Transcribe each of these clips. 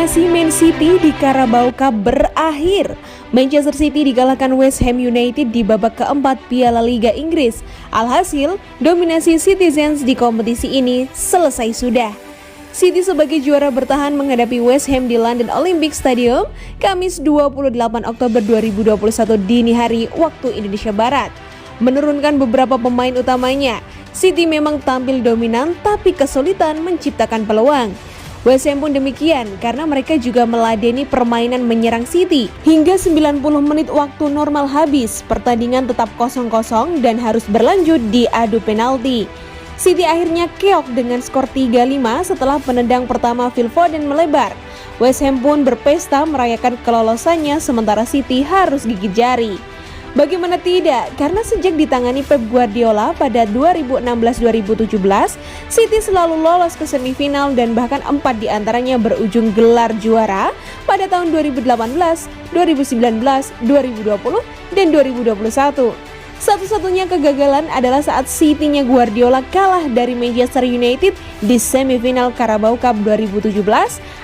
Dominasi Man City di Carabao Cup berakhir. Manchester City dikalahkan West Ham United di babak keempat Piala Liga Inggris. Alhasil, dominasi Citizens di kompetisi ini selesai sudah. City sebagai juara bertahan menghadapi West Ham di London Olympic Stadium, Kamis 28 Oktober 2021 dini hari waktu Indonesia Barat. Menurunkan beberapa pemain utamanya, City memang tampil dominan tapi kesulitan menciptakan peluang. West Ham pun demikian karena mereka juga meladeni permainan menyerang City. Hingga 90 menit waktu normal habis, pertandingan tetap 0-0 dan harus berlanjut di adu penalti. City akhirnya keok dengan skor 3-5 setelah penendang pertama Phil Foden melebar. West Ham pun berpesta merayakan kelolosannya sementara City harus gigit jari. Bagaimana tidak, karena sejak ditangani Pep Guardiola pada 2016-2017, City selalu lolos ke semifinal dan bahkan 4 diantaranya berujung gelar juara pada tahun 2018, 2019, 2020, dan 2021. Satu-satunya kegagalan adalah saat City-nya Guardiola kalah dari Manchester United di semifinal Carabao Cup 2017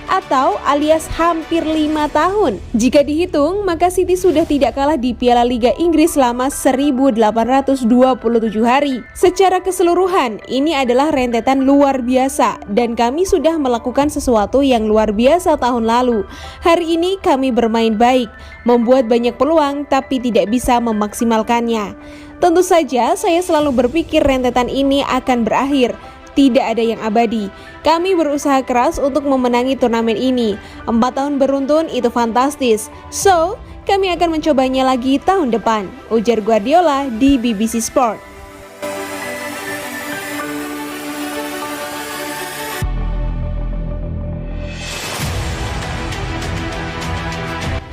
atau alias hampir 5 tahun. Jika dihitung, maka City sudah tidak kalah di Piala Liga Inggris selama 1827 hari. Secara keseluruhan, ini adalah rentetan luar biasa dan kami sudah melakukan sesuatu yang luar biasa tahun lalu. Hari ini kami bermain baik, membuat banyak peluang tapi tidak bisa memaksimalkannya. Tentu saja saya selalu berpikir rentetan ini akan berakhir. Tidak ada yang abadi. Kami berusaha keras untuk memenangi turnamen ini. 4 tahun beruntun itu fantastis. So, kami akan mencobanya lagi tahun depan, ujar Guardiola di BBC Sport.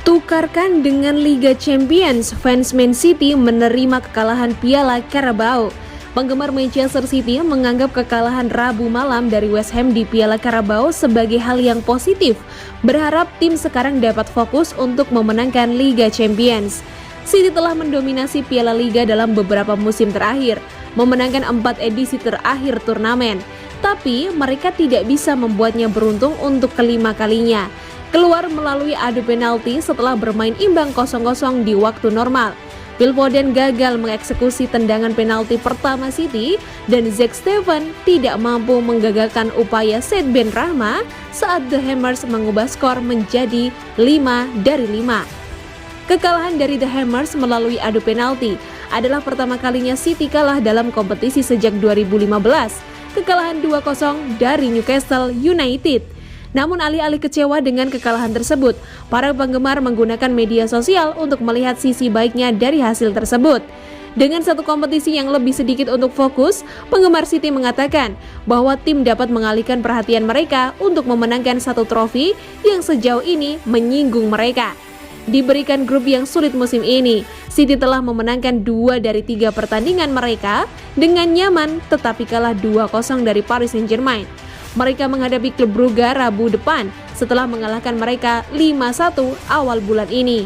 Tukarkan dengan Liga Champions, fans Man City menerima kekalahan Piala Carabao. Penggemar Manchester City menganggap kekalahan Rabu malam dari West Ham di Piala Carabao sebagai hal yang positif, berharap tim sekarang dapat fokus untuk memenangkan Liga Champions. City telah mendominasi Piala Liga dalam beberapa musim terakhir, memenangkan 4 edisi terakhir turnamen, tapi mereka tidak bisa membuatnya beruntung untuk kelima kalinya. Keluar melalui adu penalti setelah bermain imbang 0-0 di waktu normal. Phil Foden gagal mengeksekusi tendangan penalti pertama City dan Zack Steffen tidak mampu menggagalkan upaya Said Benrahma saat The Hammers mengubah skor menjadi 5-5. Kekalahan dari The Hammers melalui adu penalti adalah pertama kalinya City kalah dalam kompetisi sejak 2015. Kekalahan 2-0 dari Newcastle United. Namun alih-alih kecewa dengan kekalahan tersebut, para penggemar menggunakan media sosial untuk melihat sisi baiknya dari hasil tersebut. Dengan satu kompetisi yang lebih sedikit untuk fokus, penggemar City mengatakan bahwa tim dapat mengalihkan perhatian mereka untuk memenangkan satu trofi yang sejauh ini menyinggung mereka. Diberikan grup yang sulit musim ini, City telah memenangkan 2 dari 3 pertandingan mereka dengan nyaman tetapi kalah 2-0 dari Paris Saint-Germain. Mereka menghadapi klub Brugge Rabu depan setelah mengalahkan mereka 5-1 awal bulan ini.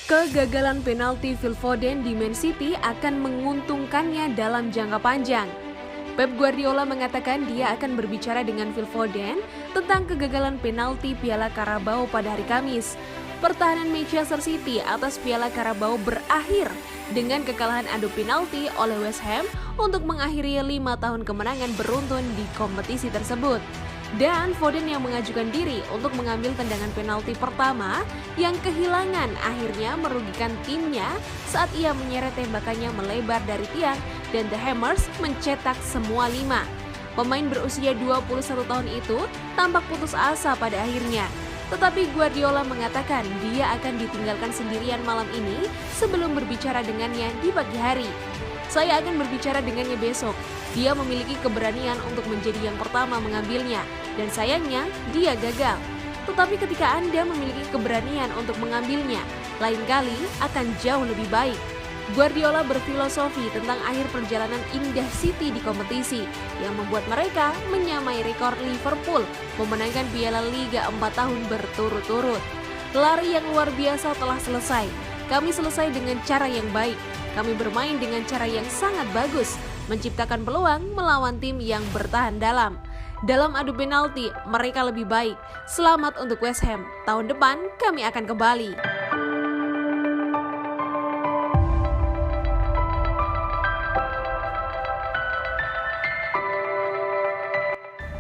Kegagalan penalti Phil Foden di Man City akan menguntungkannya dalam jangka panjang. Pep Guardiola mengatakan dia akan berbicara dengan Phil Foden tentang kegagalan penalti Piala Carabao pada hari Kamis. Pertahanan Manchester City atas Piala Carabao berakhir dengan kekalahan adu penalti oleh West Ham untuk mengakhiri 5 tahun kemenangan beruntun di kompetisi tersebut. Dan Foden yang mengajukan diri untuk mengambil tendangan penalti pertama yang kehilangan akhirnya merugikan timnya saat ia menyeret tembakannya melebar dari tiang dan The Hammers mencetak semua 5. Pemain berusia 21 tahun itu tampak putus asa pada akhirnya. Tetapi Guardiola mengatakan dia akan ditinggalkan sendirian malam ini sebelum berbicara dengannya di pagi hari. Saya akan berbicara dengannya besok. Dia memiliki keberanian untuk menjadi yang pertama mengambilnya, dan sayangnya dia gagal. Tetapi ketika Anda memiliki keberanian untuk mengambilnya, lain kali akan jauh lebih baik. Guardiola berfilosofi tentang akhir perjalanan indah City di kompetisi yang membuat mereka menyamai rekor Liverpool memenangkan Piala Liga 4 tahun berturut-turut. Lari yang luar biasa telah selesai. Kami selesai dengan cara yang baik. Kami bermain dengan cara yang sangat bagus, menciptakan peluang melawan tim yang bertahan dalam. Dalam adu penalti, mereka lebih baik. Selamat untuk West Ham. Tahun depan kami akan kembali.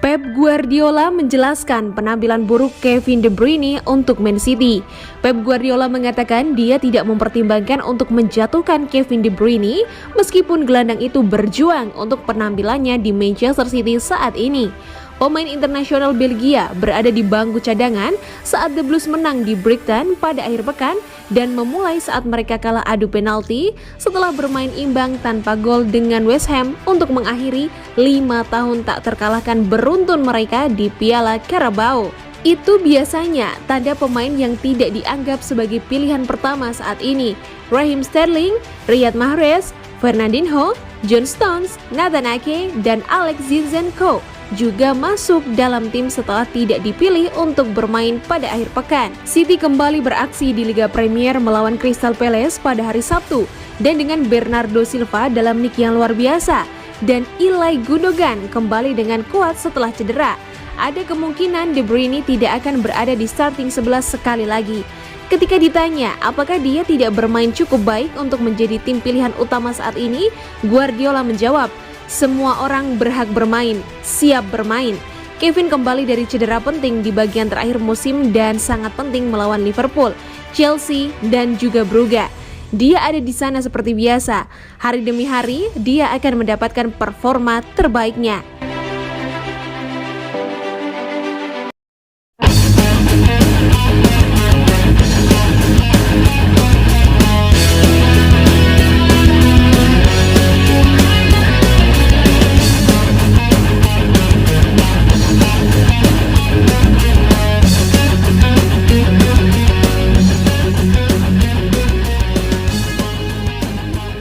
Pep Guardiola menjelaskan penampilan buruk Kevin De Bruyne untuk Man City. Pep Guardiola mengatakan dia tidak mempertimbangkan untuk menjatuhkan Kevin De Bruyne meskipun gelandang itu berjuang untuk penampilannya di Manchester City saat ini. Pemain internasional Belgia berada di bangku cadangan saat The Blues menang di Brighton pada akhir pekan dan memulai saat mereka kalah adu penalti setelah bermain imbang tanpa gol dengan West Ham untuk mengakhiri 5 tahun tak terkalahkan beruntun mereka di Piala Carabao. Itu biasanya tanda pemain yang tidak dianggap sebagai pilihan pertama saat ini. Raheem Sterling, Riyad Mahrez, Fernandinho, John Stones, Nathan Ake, dan Alex Zinchenko juga masuk dalam tim setelah tidak dipilih untuk bermain pada akhir pekan. City kembali beraksi di Liga Premier melawan Crystal Palace pada hari Sabtu dan dengan Bernardo Silva dalam nick yang luar biasa dan Ilkay Gundogan kembali dengan kuat setelah cedera. Ada kemungkinan De Bruyne tidak akan berada di starting 11 sekali lagi. Ketika ditanya apakah dia tidak bermain cukup baik untuk menjadi tim pilihan utama saat ini, Guardiola menjawab, semua orang berhak bermain, siap bermain. Kevin kembali dari cedera penting di bagian terakhir musim dan sangat penting melawan Liverpool, Chelsea, dan juga Brugge. Dia ada di sana seperti biasa. Hari demi hari, dia akan mendapatkan performa terbaiknya.